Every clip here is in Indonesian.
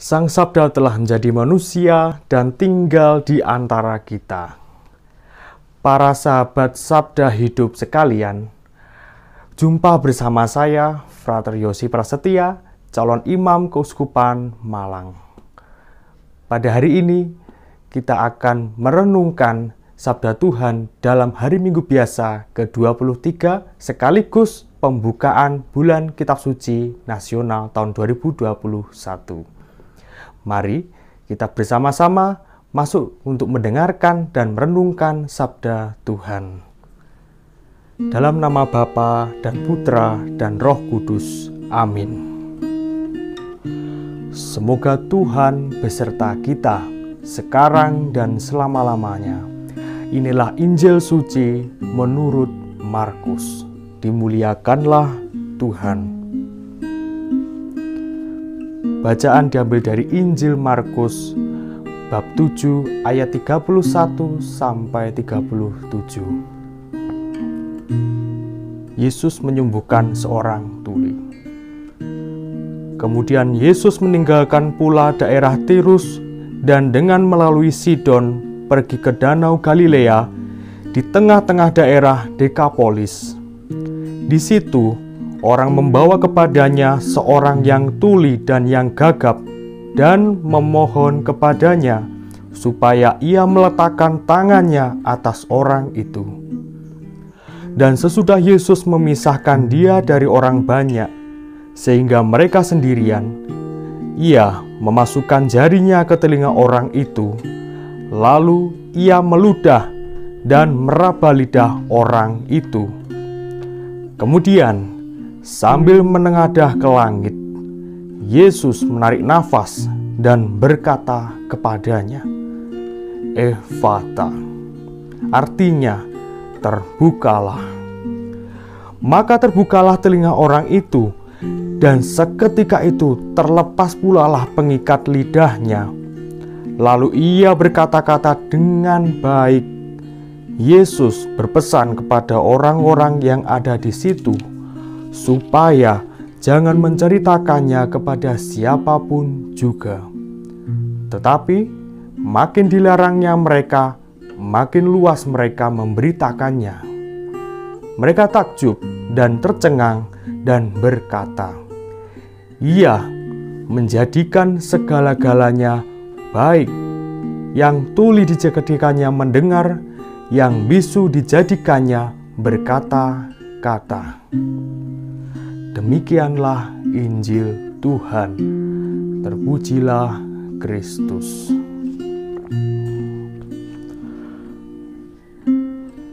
Sang Sabda telah menjadi manusia dan tinggal di antara kita. Para sahabat Sabda Hidup sekalian, jumpa bersama saya, Frater Yosi Prasetya, calon imam Keuskupan Malang. Pada hari ini, kita akan merenungkan Sabda Tuhan dalam hari Minggu biasa ke-23 sekaligus pembukaan bulan Kitab Suci Nasional tahun 2021. Mari kita bersama-sama masuk untuk mendengarkan dan merenungkan Sabda Tuhan. Dalam nama Bapa dan Putra dan Roh Kudus. Amin. Semoga Tuhan beserta kita sekarang dan selama-lamanya. Inilah Injil suci menurut Markus. Dimuliakanlah Tuhan. Bacaan diambil dari Injil Markus bab 7 ayat 31 sampai 37. Yesus menyembuhkan seorang tuli. Kemudian Yesus meninggalkan pula daerah Tirus dan dengan melalui Sidon pergi ke Danau Galilea di tengah-tengah daerah Dekapolis. Di situ orang membawa kepadanya seorang yang tuli dan yang gagap dan memohon kepadanya supaya ia meletakkan tangannya atas orang itu. Dan sesudah Yesus memisahkan dia dari orang banyak, sehingga mereka sendirian, ia memasukkan jarinya ke telinga orang itu, lalu ia meludah dan meraba lidah orang itu. Kemudian, sambil menengadah ke langit, Yesus menarik nafas dan berkata kepadanya, "Ephata," artinya terbukalah. Maka terbukalah telinga orang itu, dan seketika itu terlepas pula lah pengikat lidahnya. Lalu ia berkata-kata dengan baik. Yesus berpesan kepada orang-orang yang ada di situ supaya jangan menceritakannya kepada siapapun juga. Tetapi makin dilarangnya mereka, makin luas mereka memberitakannya. Mereka takjub dan tercengang dan berkata, "Ia menjadikan segala-galanya baik. Yang tuli dijadikannya mendengar, yang bisu dijadikannya berkata-kata." Demikianlah Injil Tuhan. Terpujilah Kristus.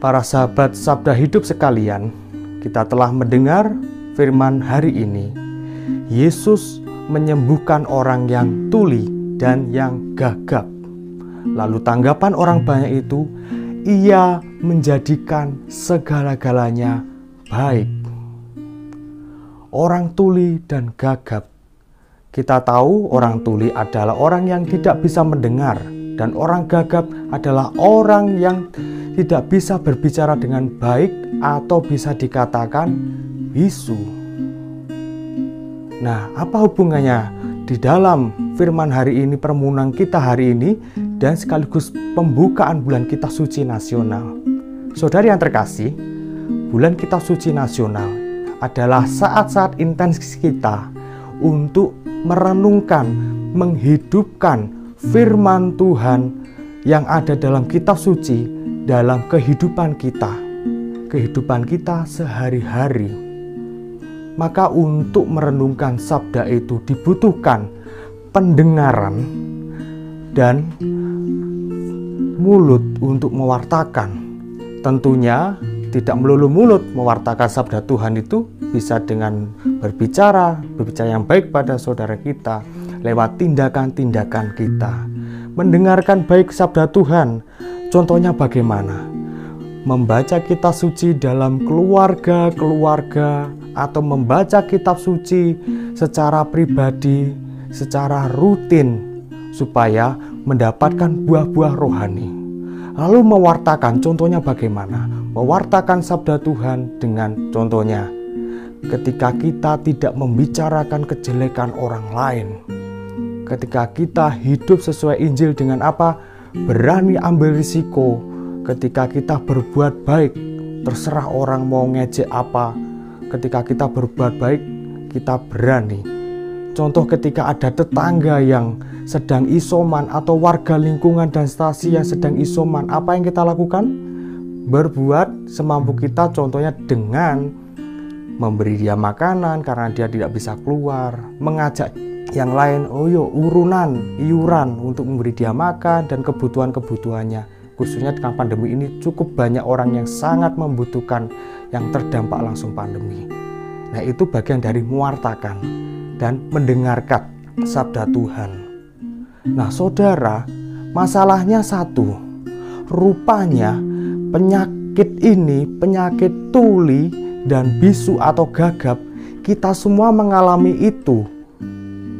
Para sahabat Sabda Hidup sekalian, kita telah mendengar firman hari ini. Yesus menyembuhkan orang yang tuli dan yang gagap. Lalu tanggapan orang banyak itu, ia menjadikan segala-galanya baik. Orang tuli dan gagap. Kita tahu orang tuli adalah orang yang tidak bisa mendengar, dan orang gagap adalah orang yang tidak bisa berbicara dengan baik atau bisa dikatakan bisu. Nah, apa hubungannya di dalam firman hari ini, permenungan kita hari ini, dan sekaligus pembukaan bulan Kitab Suci Nasional? Saudari yang terkasih, bulan Kitab Suci Nasional adalah saat-saat intens kita untuk merenungkan, menghidupkan firman Tuhan yang ada dalam kitab suci dalam kehidupan kita sehari-hari. Maka untuk merenungkan sabda itu dibutuhkan pendengaran dan mulut untuk mewartakan. Tentunya tidak melulu mulut mewartakan sabda Tuhan, itu bisa dengan berbicara yang baik pada saudara kita lewat tindakan-tindakan kita. Mendengarkan baik sabda Tuhan, contohnya bagaimana? Membaca kitab suci dalam keluarga atau membaca kitab suci secara pribadi, secara rutin supaya mendapatkan buah-buah rohani. Lalu mewartakan, contohnya bagaimana? Mewartakan sabda Tuhan dengan contohnya ketika kita tidak membicarakan kejelekan orang lain, ketika kita hidup sesuai Injil dengan apa? Berani ambil risiko. Ketika kita berbuat baik, terserah orang mau ngejek apa. Ketika kita berbuat baik, kita berani. Contoh ketika ada tetangga yang sedang isoman atau warga lingkungan dan stasi yang sedang isoman, apa yang kita lakukan? Berbuat semampu kita, contohnya dengan memberi dia makanan karena dia tidak bisa keluar, mengajak yang lain, iuran untuk memberi dia makan dan kebutuhan-kebutuhannya. Khususnya dengan pandemi ini cukup banyak orang yang sangat membutuhkan, yang terdampak langsung pandemi. Nah, itu bagian dari mewartakan dan mendengarkan sabda Tuhan. Nah, saudara, masalahnya satu. Rupanya penyakit ini, penyakit tuli dan bisu atau gagap, kita semua mengalami itu.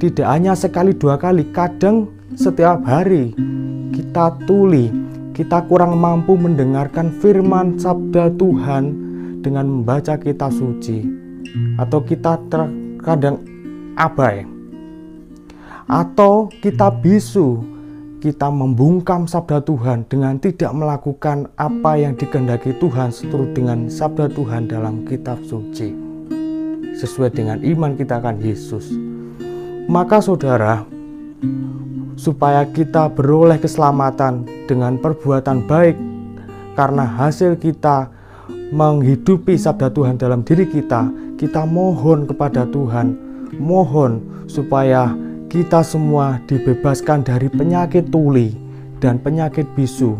Tidak hanya sekali dua kali, kadang setiap hari kita tuli, kita kurang mampu mendengarkan firman sabda Tuhan dengan membaca kitab suci, atau kita terkadang abai, atau kita bisu, kita membungkam sabda Tuhan dengan tidak melakukan apa yang dikehendaki Tuhan seturut dengan sabda Tuhan dalam kitab suci, sesuai dengan iman kita akan Yesus. Maka saudara, supaya kita beroleh keselamatan dengan perbuatan baik, karena hasil kita menghidupi sabda Tuhan dalam diri kita, kita mohon kepada Tuhan, mohon supaya kita semua dibebaskan dari penyakit tuli dan penyakit bisu.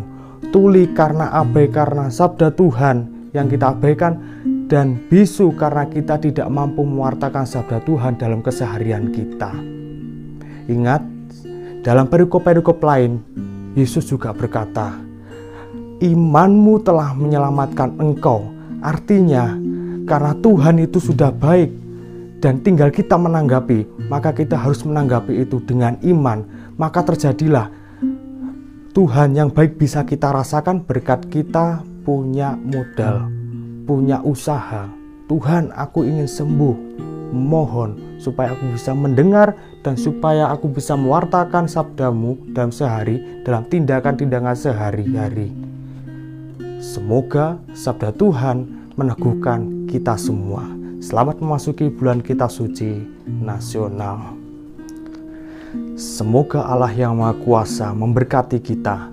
Tuli karena abai karena sabda Tuhan yang kita abaikan, dan bisu karena kita tidak mampu mewartakan sabda Tuhan dalam keseharian kita. Ingat, dalam perikop-perikop lain, Yesus juga berkata, imanmu telah menyelamatkan engkau. Artinya, karena Tuhan itu sudah baik dan tinggal kita menanggapi, maka kita harus menanggapi itu dengan iman. Maka terjadilah Tuhan yang baik bisa kita rasakan berkat kita punya modal, punya usaha. Tuhan, aku ingin sembuh. Mohon supaya aku bisa mendengar dan supaya aku bisa mewartakan sabdamu dalam sehari, dalam tindakan-tindakan sehari-hari. Semoga sabda Tuhan meneguhkan kita semua. Selamat memasuki bulan kitab suci nasional. Semoga Allah yang Maha Kuasa memberkati kita,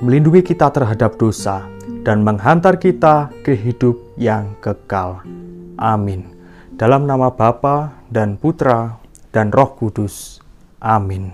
melindungi kita terhadap dosa, dan menghantar kita ke hidup yang kekal. Amin. Dalam nama Bapa dan Putra dan Roh Kudus. Amin.